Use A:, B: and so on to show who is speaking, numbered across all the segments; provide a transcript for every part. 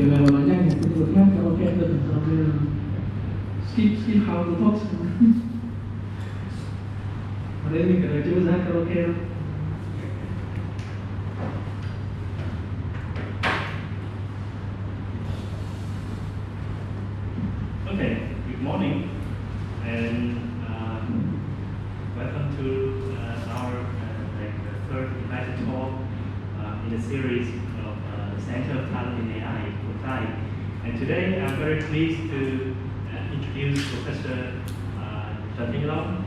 A: banyak yang sebutkan kalau kita sambil skip how to talk. Ada ini kalau coba kalau kita
B: Okay, good morning and welcome to our third invited talk in the series of the Center of Talent in AI, CoTAI. And today I'm very pleased to introduce Professor Tran-Thanh GH010427.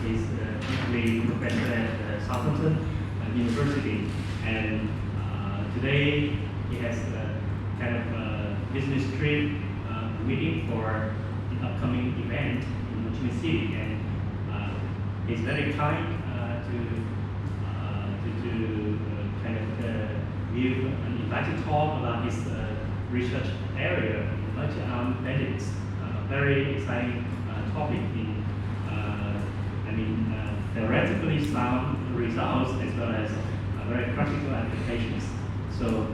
B: He's currently professor at Southampton University, and today he has kind of a business trip waiting for the upcoming event in Ho Chi Minh City, and he's very kind to kind of give an invited talk about his research area, Bandits. Very exciting topic in, theoretically sound results as well as very practical applications. So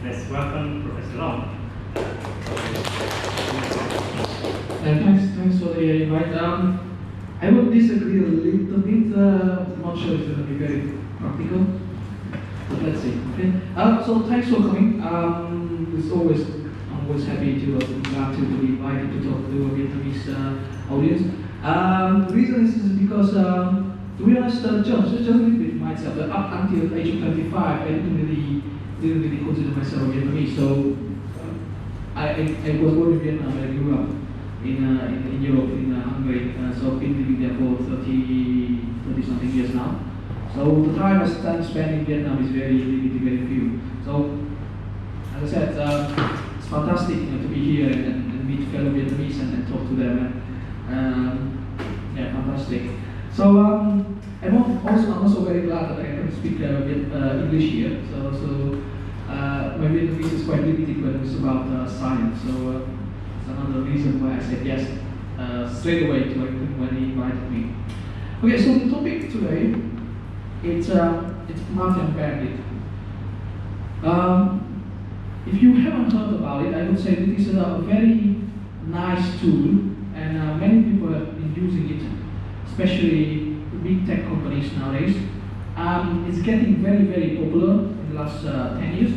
B: let's welcome Professor Long.
A: Thanks for the invite. I would disagree a little bit. Not sure if it's going to be very practical, but let's see. Okay. So thanks for coming. I'm always happy to be invited to talk to a Vietnamese audience. The reason is because, to be honest, just a little bit myself. Up until the age of 25, I didn't really consider myself Vietnamese. So I was born in Vietnam. I grew up in Europe, in Hungary. So I've been living there for 30 something years now. So the time I spent in Vietnam is very limited, very few. So as I said, it's fantastic to be here and meet fellow Vietnamese and talk to them. Yeah, fantastic. So I'm also very glad that I can speak English here. So my Vietnamese is quite limited when it's about science. So it's another reason why I said yes straight away to when he invited me. Okay, so the topic today it's Martin Bandit. If you haven't heard about it, I would say that this is a very nice tool, and many people have been using it, especially big tech companies nowadays. It's getting very, very popular in the last 10 years.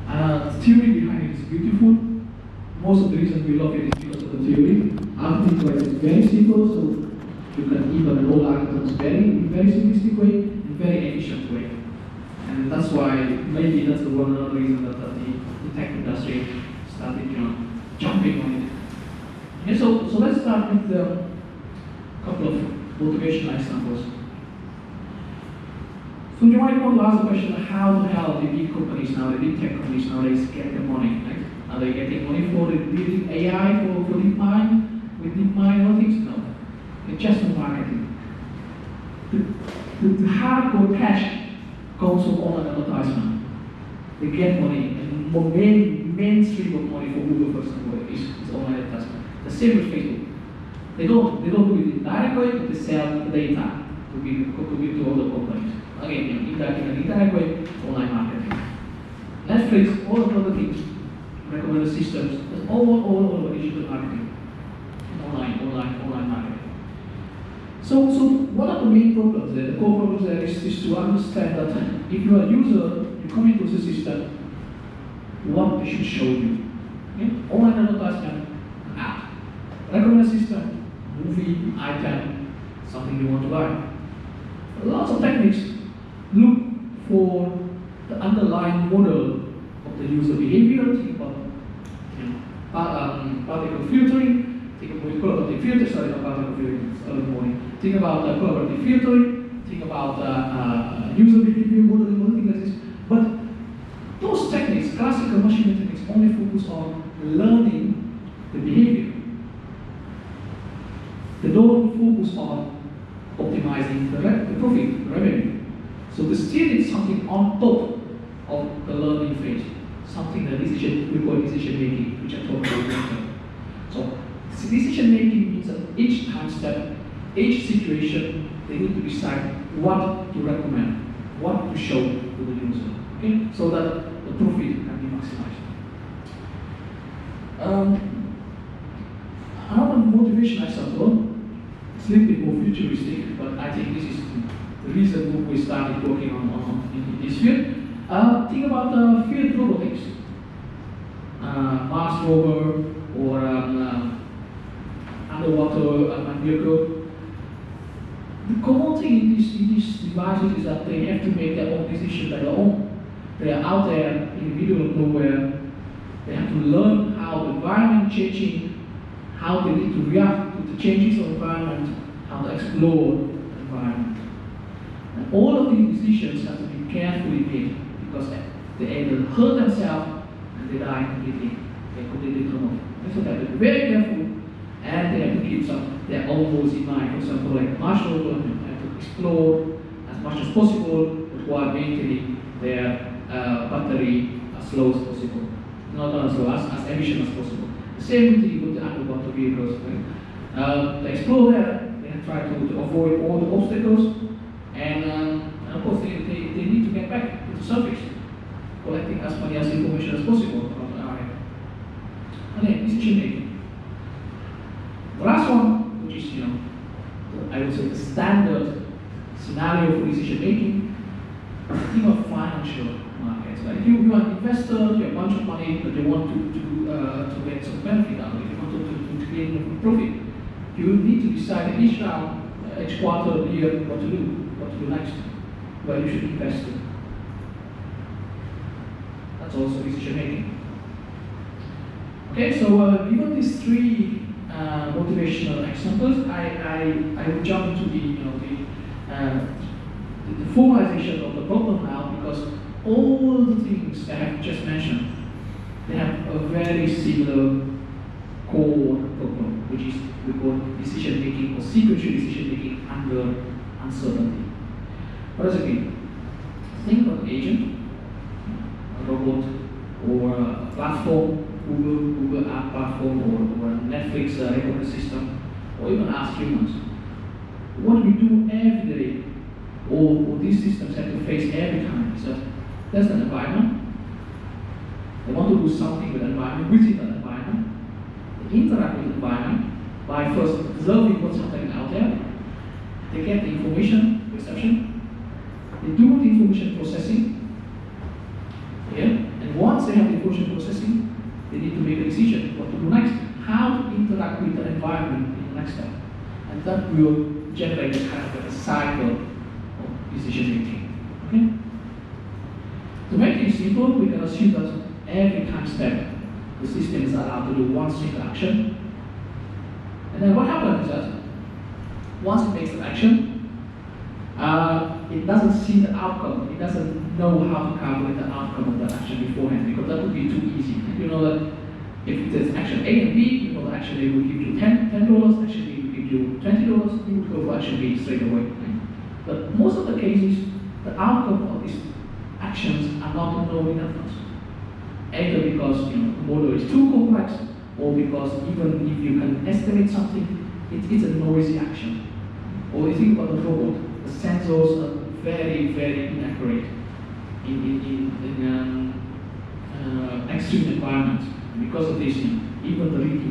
A: The theory behind it is beautiful. Most of the reason we love it is because of the theory. Architecture is very simple, so you can even roll algorithms in very simplistic way, in very efficient way. And that's why maybe that's the one other reason that the tech industry started jumping on it. Okay, so let's start with a couple of motivational examples. So you might want to ask the question, how the hell do big companies now, the big tech companies nowadays get their money? Right? Are they getting money for building AI, for DeepMind, with DeepMind or things? No. It's just for marketing. The hardcore cash comes from online advertisement. They get money, and main stream of money for Google, for example, is online advertisement. The same with Facebook. They don't do it in direct way, but they sell the data to give to other companies. Again, in an indirect way, online marketing. Netflix, all of other things, recommended systems, that's all digital marketing. Online marketing. So what are the main problems there? The core problems there is to understand that if you are a user, you come into the system, what they should show you. Okay? Online advertisement, app. Recommended system, movie, item, something you want to buy. Lots of techniques look for the underlying model of the user behavior. Think about particle filtering, think about collaborative filtering, sorry, not particle filtering, it's early morning. Think about collaborative filtering, think about user behavior modeling, things like this. But those techniques, classical machine learning techniques, only focus on learning the behavior. They don't focus on optimizing the profit, the revenue. So they still need something on top of the learning phase, something that we call decision making, which I talked about later. So decision making means that each time step, each situation, they need to decide what to recommend, what to show to the user, okay? So that the profit can be maximized. Another motivation example, it's a little bit more futuristic, but I think this is the reason we started working on in this field. Think about field robotics, Mars rover or underwater unmanned vehicle. The common thing in these devices is that they have to make their own decisions by their own. They are out there in the middle of nowhere. They have to learn how the environment changing, how they need to react to the changes of the environment, how to explore the environment. And all of these decisions have to be carefully made because they either hurt themselves and they die completely. They completely turn off. So they have to be very careful and they have to keep their own goals in mind. For example, like Mars rover, they have to explore as much as possible, but while maintaining their battery as slow as possible. Not as slow, as efficient as possible. The same with the underwater vehicles. Right? They explore there, they try to avoid all the obstacles, and of course they need to get back to the surface, collecting as many information as possible from the area. And then decision making. The last one, which is I would say the standard scenario for decision making, think of financial markets. Like you are an investor, you have a bunch of money, but you want to get some benefit out of it, you want to create a profit. You need to decide each round, each quarter, year, what to do next, where you should invest in. That's also decision making. Okay, so given these three motivational examples, I will jump into the formalization of the problem now, because all the things that I have just mentioned, they have a very similar core problem, which is we call decision making or sequential decision making under uncertainty. What does it mean? Think of an agent, a robot, or a platform, Google app platform, or a Netflix recommender system, or even ask humans. What we do every day, or these systems have to face every time, is that there's an environment. They want to do something with the environment, within that environment. They interact with the environment by first observing what's happening out there. They get the information, reception. They do the information processing. Yeah? And once they have the information processing, they need to make a decision what to do next, how to interact with the environment in the next step. And that will generate a kind of a cycle of decision making. Okay? To make it simple, we can assume that every time step, the system is allowed to do one single action. And then what happens is that once it makes an action, it doesn't see the outcome. It doesn't know how to calculate the outcome of that action beforehand, because that would be too easy. You know that if there's action A and B, you know that action A will give you $10, action B will give you $20, you would go for action B straight away. Right? But most of the cases, the outcome of these actions are not known in advance. Either because the model is too complex, or because even if you can estimate something, it's a noisy action. Or you think about the robot, the sensors are very, very inaccurate in extreme environments. And because of this, even the reading